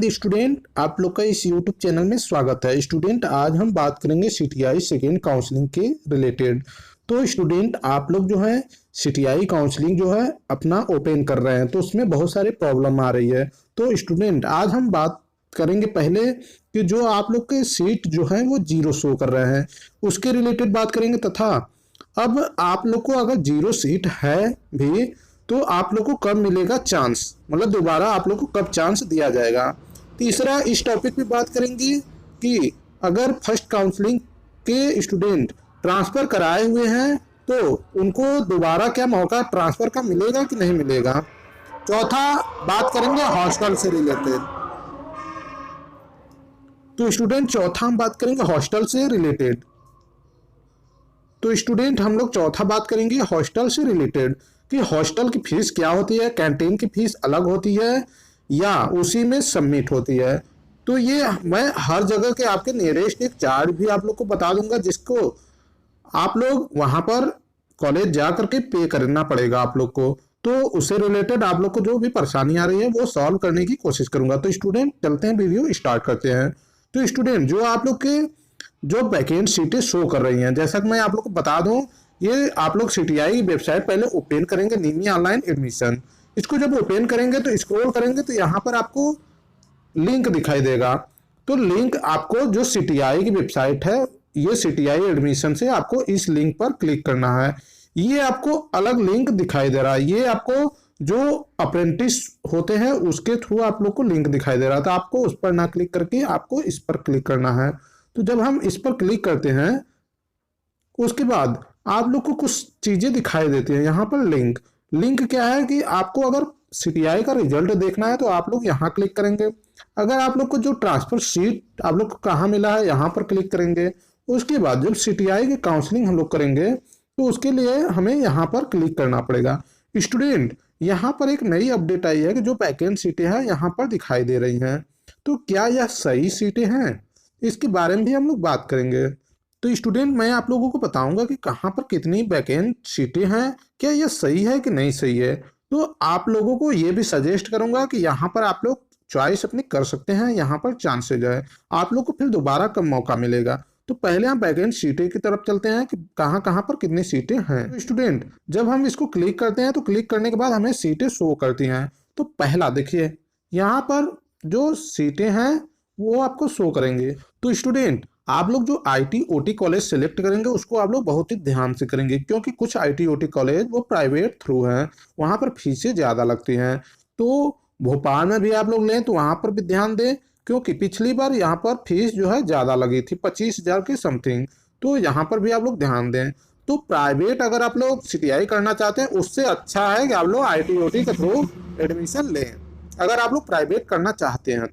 Hind student, आप लोग का इस यूट्यूब चैनल में स्वागत है। स्टूडेंट, आज हम बात करेंगे सीटीआई सेकेंड काउंसलिंग के रिलेटेड। तो स्टूडेंट, आप लोग जो है सीटीआई काउंसलिंग जो है अपना ओपन कर रहे हैं, तो उसमें बहुत सारे प्रॉब्लम आ रही है। तो स्टूडेंट, आज हम बात करेंगे पहले कि जो आप लोग के सीट जो है वो जीरो शो कर रहे हैं, उसके रिलेटेड बात करेंगे। तथा अब आप लोग को अगर जीरो सीट है भी तो आप लोग को कब मिलेगा चांस, मतलब दोबारा आप लोग को कब चांस दिया जाएगा। तीसरा, इस टॉपिक पे बात करेंगे कि अगर फर्स्ट काउंसलिंग के स्टूडेंट ट्रांसफर कराए हुए हैं तो उनको दोबारा क्या मौका ट्रांसफर का मिलेगा कि नहीं मिलेगा। चौथा, बात करेंगे हॉस्टल से रिलेटेड। तो स्टूडेंट, चौथा हम बात करेंगे हॉस्टल से रिलेटेड। तो स्टूडेंट, हम लोग चौथा बात करेंगे हॉस्टल से रिलेटेड कि हॉस्टल की फीस क्या होती है, कैंटीन की फीस अलग होती है या उसी में सबमिट होती है। तो ये मैं हर जगह के आपके नियरेस्ट एक चार्ट भी आप लोग को बता दूंगा, जिसको आप लोग वहां पर कॉलेज जा करके पे करना पड़ेगा आप लोग को। तो उससे रिलेटेड आप लोग को जो भी परेशानी आ रही है वो सॉल्व करने की कोशिश करूंगा। तो स्टूडेंट, चलते हैं, वीडियो स्टार्ट करते हैं। तो स्टूडेंट, जो आप लोग के जो वैकेंट सीटें शो कर रही हैं, जैसा कि मैं आप लोग को बता दूं, ये आप लोग सीटीआई वेबसाइट पहले ओपन करेंगे, नीमी ऑनलाइन एडमिशन। इसको जब ओपन करेंगे तो स्क्रॉल करेंगे तो यहाँ पर आपको लिंक दिखाई देगा। तो लिंक आपको जो सीटीआई की वेबसाइट है, ये सीटीआई एडमिशन से आपको इस लिंक पर क्लिक करना है। ये आपको अलग लिंक दिखाई दे रहा है, ये आपको जो अप्रेंटिस होते हैं उसके थ्रू आप लोग को लिंक दिखाई दे रहा था। आपको उस पर ना क्लिक करके आपको इस पर क्लिक करना है। तो जब हम इस पर क्लिक करते हैं उसके बाद आप लोग को कुछ चीजें दिखाई देती हैं। यहाँ पर लिंक क्या है कि आपको अगर सीटीआई का रिजल्ट देखना है तो आप लोग यहाँ क्लिक करेंगे। अगर आप लोग को जो ट्रांसफर सीट आप लोग को कहाँ मिला है यहाँ पर क्लिक करेंगे। उसके बाद जब सीटीआई की काउंसलिंग हम लोग करेंगे तो उसके लिए हमें यहाँ पर क्लिक करना पड़ेगा। स्टूडेंट, यहाँ पर एक नई अपडेट आई है कि जो वैकेंट सीटें हैं यहाँ पर दिखाई दे रही हैं। तो क्या यह सही सीटें हैं, इसके बारे में भी हम लोग बात करेंगे। तो स्टूडेंट, मैं आप लोगों को बताऊंगा कि कहाँ पर कितनी वैकेंट सीटें हैं, क्या यह सही है कि नहीं सही है। तो आप लोगों को ये भी सजेस्ट करूंगा कि यहाँ पर आप लोग चॉइस अपनी कर सकते हैं, यहाँ पर चांसेज है आप लोग को फिर दोबारा कब मौका मिलेगा। तो पहले हम वैकेंट सीटें की तरफ चलते हैं कि कहाँ कहाँ पर कितनी सीटें हैं। तो स्टूडेंट, जब हम इसको क्लिक करते हैं तो क्लिक करने के बाद हमें सीटें शो करती हैं। तो पहला देखिए, यहाँ पर जो सीटें हैं वो आपको शो करेंगे। तो स्टूडेंट, आप लोग जो आईटी ओटी कॉलेज सेलेक्ट करेंगे उसको आप लोग बहुत ही ध्यान से करेंगे, क्योंकि कुछ आईटी ओटी कॉलेज वो प्राइवेट थ्रू हैं, वहाँ पर फीसें ज़्यादा लगती हैं। तो भोपाल में भी आप लोग लें तो वहाँ पर भी ध्यान दें, क्योंकि पिछली बार यहाँ पर फीस जो है ज़्यादा लगी थी, 25,000 के समथिंग। तो यहाँ पर भी आप लोग ध्यान दें। तो प्राइवेट अगर आप लोग सीटीआई करना चाहते हैं उससे अच्छा है कि आप लोग आईटी ओटी के थ्रू एडमिशन लें, अगर आप लोग प्राइवेट करना चाहते हैं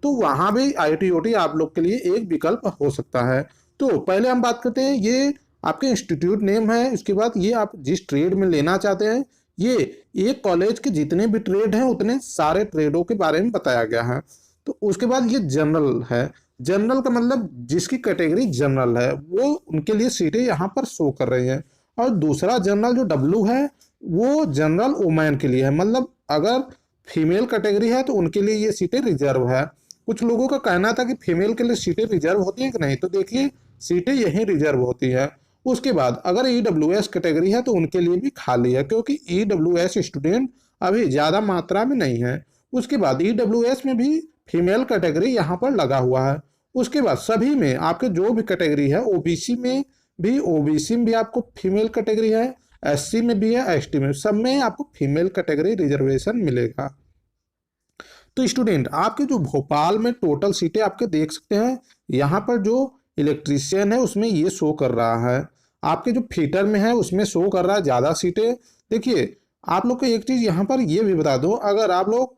तो वहां भी आईटी ओटी आप लोग के लिए एक विकल्प हो सकता है। तो पहले हम बात करते हैं, ये आपके इंस्टीट्यूट नेम है, उसके बाद ये आप जिस ट्रेड में लेना चाहते हैं, ये एक कॉलेज के जितने भी ट्रेड हैं उतने सारे ट्रेडों के बारे में बताया गया है। तो उसके बाद ये जनरल है। जनरल का मतलब जिसकी कैटेगरी जनरल है वो उनके लिए सीटें यहाँ पर शो कर रही हैं। और दूसरा जनरल जो डब्लू है वो जनरल वुमेन के लिए है, मतलब अगर फीमेल कैटेगरी है तो उनके लिए ये सीटें रिजर्व है। कुछ लोगों का कहना था कि फीमेल के लिए सीटें रिजर्व होती हैं कि नहीं, तो देखिए सीटें यहीं रिजर्व होती हैं। उसके बाद अगर ईडब्ल्यूएस कैटेगरी है तो उनके लिए भी खाली है, क्योंकि ईडब्ल्यूएस स्टूडेंट अभी ज़्यादा मात्रा में नहीं है। उसके बाद ईडब्ल्यूएस में भी फीमेल कैटेगरी यहाँ पर लगा हुआ है। उसके बाद सभी में आपके जो भी कैटेगरी है, ओबीसी में भी आपको फीमेल कैटेगरी है, एससी में भी है, एसटी में, सब में आपको फीमेल कैटेगरी रिजर्वेशन मिलेगा। तो स्टूडेंट, आपके जो भोपाल में टोटल सीटें आपके देख सकते हैं, यहाँ पर जो इलेक्ट्रीशियन है उसमें ये शो कर रहा है, आपके जो फिटर में है उसमें शो कर रहा है ज़्यादा सीटें। देखिए, आप लोग को एक चीज़ यहाँ पर ये भी बता दूँ, अगर आप लोग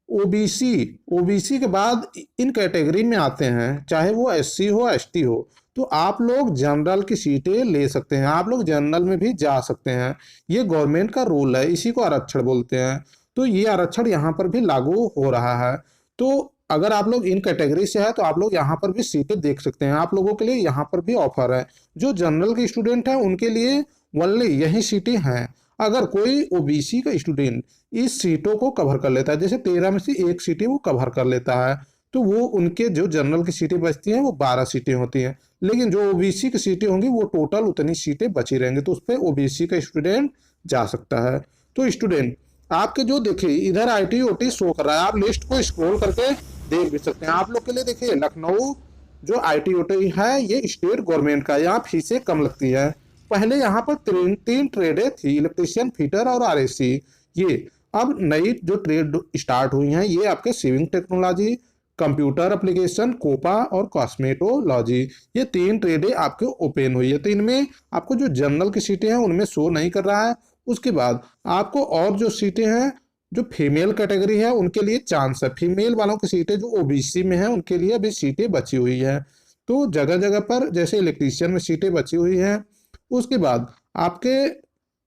ओबीसी के बाद इन कैटेगरी में आते हैं, चाहे वो एससी हो एसटी हो, तो आप लोग जनरल की सीटें ले सकते हैं, आप लोग जनरल में भी जा सकते हैं। ये गवर्नमेंट का रूल है, इसी को आरक्षण बोलते हैं। तो ये आरक्षण यहाँ पर भी लागू हो रहा है। तो अगर आप लोग इन कैटेगरी से है तो आप लोग यहाँ पर भी सीटें देख सकते हैं, आप लोगों के लिए यहाँ पर भी ऑफर है। जो जनरल के स्टूडेंट हैं उनके लिए ओनली यही सीटें हैं। अगर कोई ओबीसी का स्टूडेंट इस सीटों को कवर कर लेता है, जैसे 13 में से एक सीटें वो कवर कर लेता है, तो वो उनके जो जनरल की सीटें बचती हैं वो 12 सीटें होती हैं। लेकिन जो ओबीसी की सीटें होंगी वो टोटल उतनी सीटें बची रहेंगी, तो उस पर ओबीसी का स्टूडेंट जा सकता है। तो स्टूडेंट आपके जो देखिए इधर आईटी ओटी शो कर रहा है, आप लिस्ट को स्क्रॉल करके देख भी सकते हैं। आप लोग के लिए देखिए लखनऊ जो आईटी ओटी है ये स्टेट गवर्नमेंट का, यहाँ फीसें कम लगती है। पहले यहाँ पर तीन ट्रेडें थी, इलेक्ट्रीशियन, फिटर और आरएसी। ये अब नई जो ट्रेड स्टार्ट हुई हैं ये आपके सिविंग टेक्नोलॉजी, कंप्यूटर एप्लीकेशन, कोपा और कॉस्मेटोलॉजी, ये 3 ट्रेडें आपके ओपन हुई है। तो इनमें आपको जो जनरल की सीटें हैं उनमें शो नहीं कर रहा है। उसके बाद आपको और जो सीटें हैं जो फीमेल कैटेगरी है उनके लिए चांस है, फीमेल वालों की सीटें जो ओबीसी में है उनके लिए अभी सीटें बची हुई है। तो जगह जगह पर जैसे इलेक्ट्रीशियन में सीटें बची हुई हैं। उसके बाद आपके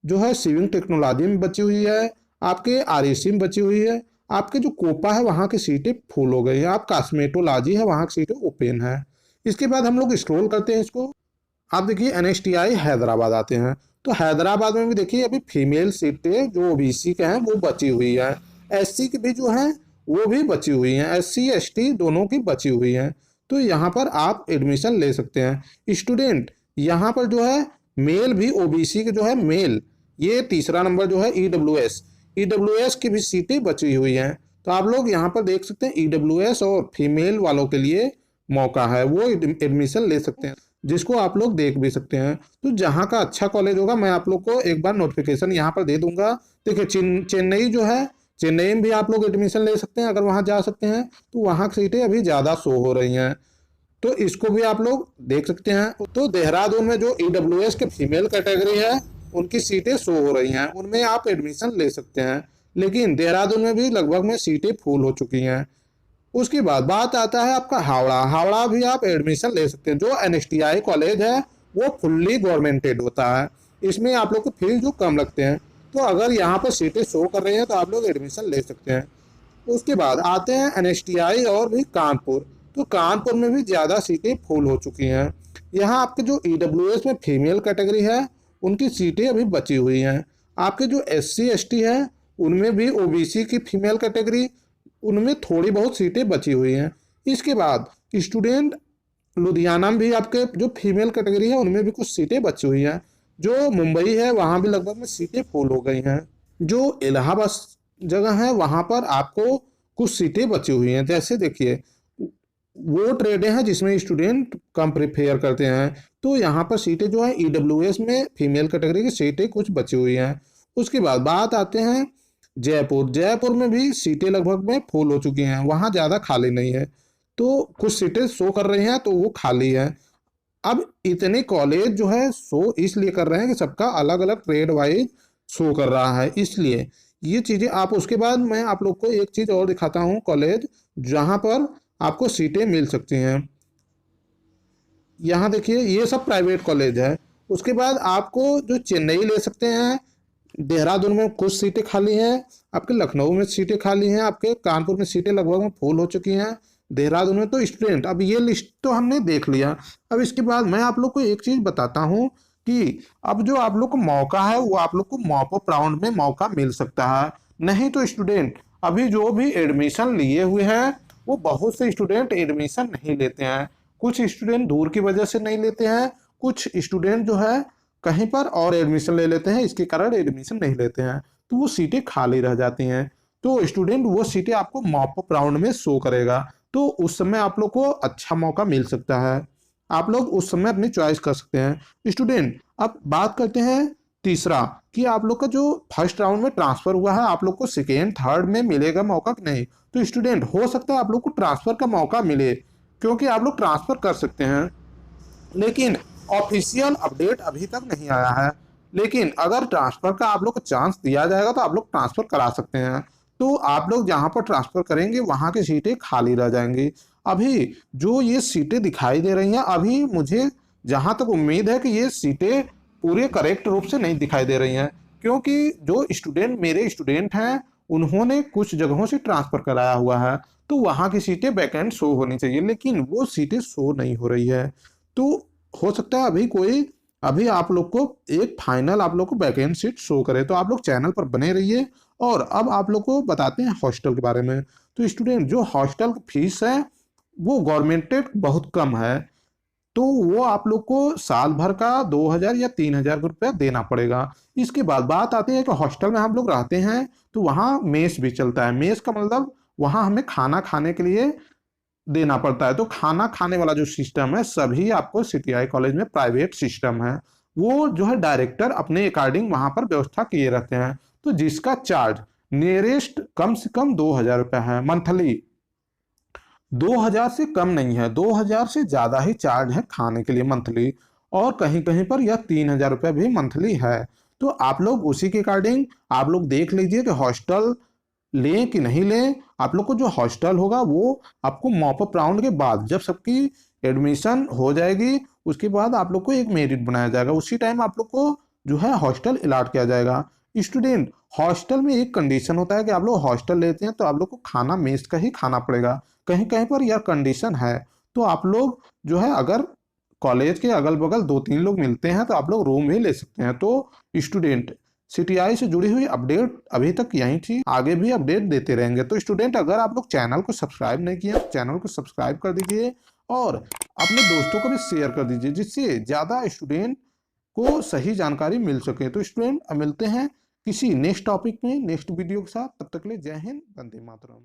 जो है सिविंग टेक्नोलॉजी में बची हुई है, आपके आरएसी में बची हुई है, आपके जो कोपा है वहाँ की सीटें फुल हो गई हैं, आप कॉस्मेटोलॉजी है वहाँ की सीटें ओपन है। इसके बाद हम लोग स्क्रॉल करते हैं इसको, आप देखिए एनएसटीआई हैदराबाद आते हैं। तो हैदराबाद में भी देखिए अभी फीमेल सीटें जो ओबीसी के हैं वो बची हुई हैं, एससी की भी जो हैं वो भी बची हुई हैं, एससी एसटी दोनों की बची हुई हैं। तो यहाँ पर आप एडमिशन ले सकते हैं। स्टूडेंट यहाँ पर जो है मेल भी ओबीसी के जो है मेल, ये तीसरा नंबर जो है ईडब्ल्यूएस की भी सीटें बची हुई हैं। तो आप लोग यहाँ पर देख सकते हैं ईडब्ल्यूएस और फीमेल वालों के लिए मौका है, वो एडमिशन ले सकते हैं, जिसको आप लोग देख भी सकते हैं। तो जहाँ का अच्छा कॉलेज होगा मैं आप लोग को एक बार नोटिफिकेशन यहाँ पर दे दूंगा। देखिए चेन्नई जो है, चेन्नई में भी आप लोग एडमिशन ले सकते हैं, अगर वहाँ जा सकते हैं तो वहाँ की सीटें अभी ज़्यादा शो हो रही हैं, तो इसको भी आप लोग देख सकते हैं। तो देहरादून में जो ईडब्ल्यूएस के फीमेल कैटेगरी है उनकी सीटें शो हो रही हैं, उनमें आप एडमिशन ले सकते हैं। लेकिन देहरादून में भी लगभग में सीटें फुल हो चुकी हैं। उसके बाद बात आता है आपका हावड़ा, हावड़ा भी आप एडमिशन ले सकते हैं। जो एनएसटीआई कॉलेज है वो फुल्ली गवर्नमेंटेड होता है, इसमें आप लोग को फीस जो कम लगते हैं। तो अगर यहाँ पर सीटें शो कर रही हैं तो आप लोग एडमिशन ले सकते हैं। उसके बाद आते हैं एनएसटीआई और भी कानपुर। तो कानपुर में भी ज़्यादा सीटें फुल हो चुकी हैं। यहाँ आपके जो ईडब्ल्यूएस में फीमेल कैटेगरी है उनकी सीटें अभी बची हुई हैं। आपके जो एससी एसटी है उनमें भी ओबीसी की फीमेल कैटेगरी, उनमें थोड़ी बहुत सीटें बची हुई हैं। इसके बाद स्टूडेंट लुधियाना में भी आपके जो फीमेल कैटेगरी है उनमें भी कुछ सीटें बची हुई हैं। जो मुंबई है वहाँ भी लगभग में सीटें फुल हो गई हैं। जो इलाहाबाद जगह है वहाँ पर आपको कुछ सीटें बची हुई हैं। जैसे देखिए वो ट्रेडें हैं जिसमें स्टूडेंट कम प्रिपेयर करते हैं, तो यहाँ पर सीटें जो है ईडब्ल्यूएस में फीमेल कैटेगरी की सीटें कुछ बची हुई हैं। उसके बाद बात आते हैं जयपुर, जयपुर में भी सीटें लगभग में फुल हो चुकी हैं, वहाँ ज़्यादा खाली नहीं है, तो कुछ सीटें शो कर रही हैं तो वो खाली है। अब इतने कॉलेज जो है शो इसलिए कर रहे हैं कि सबका अलग अलग ट्रेड वाइज शो कर रहा है, इसलिए ये चीज़ें आप। उसके बाद मैं आप लोग को एक चीज़ और दिखाता हूँ, कॉलेज जहाँ पर आपको सीटें मिल सकती हैं। यहाँ देखिए ये सब प्राइवेट कॉलेज है। उसके बाद आपको जो चेन्नई ले सकते हैं, देहरादून में कुछ सीटें खाली हैं, आपके लखनऊ में सीटें खाली हैं, आपके कानपुर में सीटें लगभग में फुल हो चुकी हैं, देहरादून में। तो स्टूडेंट अब ये लिस्ट तो हमने देख लिया। अब इसके बाद मैं आप लोग को एक चीज़ बताता हूँ कि अब जो आप लोग को मौका है वो आप लोग को मॉप अप राउंड में मौका मिल सकता है। नहीं तो स्टूडेंट अभी जो भी एडमिशन लिए हुए हैं वो बहुत से स्टूडेंट एडमिशन नहीं लेते हैं। कुछ स्टूडेंट दूर की वजह से नहीं लेते हैं, कुछ स्टूडेंट जो है कहीं पर और एडमिशन ले लेते हैं, इसके कारण एडमिशन नहीं लेते हैं, तो वो सीटें खाली रह जाती हैं। तो स्टूडेंट वो सीटें आपको मॉप अप राउंड में शो करेगा, तो उस समय आप लोग को अच्छा मौका मिल सकता है, आप लोग उस समय अपनी चॉइस कर सकते हैं। स्टूडेंट अब बात करते हैं तीसरा कि आप लोग का जो फर्स्ट राउंड में ट्रांसफर हुआ है आप लोग को सेकेंड थर्ड में मिलेगा मौका कि नहीं। तो स्टूडेंट हो सकता है आप लोग को ट्रांसफर का मौका मिले, क्योंकि आप लोग ट्रांसफर कर सकते हैं, लेकिन ऑफिशियल अपडेट अभी तक नहीं आया है। लेकिन अगर ट्रांसफर का आप लोग को चांस दिया जाएगा तो आप लोग ट्रांसफर करा सकते हैं। तो आप लोग जहाँ पर ट्रांसफर करेंगे वहाँ की सीटें खाली रह जाएंगी। अभी जो ये सीटें दिखाई दे रही हैं, अभी मुझे जहाँ तक उम्मीद है कि ये सीटें पूरे करेक्ट रूप से नहीं दिखाई दे रही हैं, क्योंकि जो स्टूडेंट मेरे स्टूडेंट हैं उन्होंने कुछ जगहों से ट्रांसफ़र कराया हुआ है, तो वहाँ की सीटें वैकेंट शो होनी चाहिए, लेकिन वो सीटें शो नहीं हो रही है। तो हो सकता है अभी कोई अभी आप लोग को एक फाइनल आप लोग को वैकेंट सीट शो करे। तो आप लोग चैनल पर बने रहिए। और अब आप लोग को बताते हैं हॉस्टल के बारे में। तो स्टूडेंट, जो हॉस्टल की फीस है वो गवर्नमेंटेड बहुत कम है। तो वो आप लोग को साल भर का 2,000 या 3,000 रुपया देना पड़ेगा। इसके बाद बात आती है कि हॉस्टल में हम लोग रहते हैं तो वहाँ मेस भी चलता है। मेस का मतलब वहाँ हमें खाना खाने के लिए देना पड़ता है। तो खाना खाने वाला जो सिस्टम है सभी आपको सीटीआई कॉलेज में प्राइवेट सिस्टम है। वो जो है डायरेक्टर अपने अकॉर्डिंग वहाँ पर व्यवस्था किए रहते हैं। तो जिसका चार्ज नियरेस्ट कम से कम 2,000 रुपया है मंथली। 2,000 से कम नहीं है, 2,000 से ज़्यादा ही चार्ज है खाने के लिए मंथली। और कहीं कहीं पर यह 3,000 रुपया भी मंथली है। तो आप लोग उसी के अकॉर्डिंग आप लोग देख लीजिए कि हॉस्टल लें कि नहीं लें। आप लोग को जो हॉस्टल होगा वो आपको मॉप अप राउंड के बाद, जब सबकी एडमिशन हो जाएगी उसके बाद आप लोग को एक मेरिट बनाया जाएगा, उसी टाइम आप लोग को जो है हॉस्टल अलॉट किया जाएगा। स्टूडेंट, हॉस्टल में एक कंडीशन होता है कि आप लोग हॉस्टल लेते हैं तो आप लोग को खाना मेस का ही खाना पड़ेगा। कहीं कहीं पर यह कंडीशन है। तो आप लोग जो है अगर कॉलेज के अगल बगल 2-3 लोग मिलते हैं तो आप लोग रूम भी ले सकते हैं। तो स्टूडेंट, सीटीआई से जुड़ी हुई अपडेट अभी तक यही थी, आगे भी अपडेट देते रहेंगे। तो स्टूडेंट, अगर आप लोग चैनल को सब्सक्राइब नहीं किए तो चैनल को सब्सक्राइब कर दीजिए और अपने दोस्तों को भी शेयर कर दीजिए, जिससे ज़्यादा स्टूडेंट को सही जानकारी मिल सके। तो स्टूडेंट, अब मिलते हैं किसी नेक्स्ट टॉपिक में नेक्स्ट वीडियो के साथ। तब तक के लिए जय हिंद, वंदे मातरम।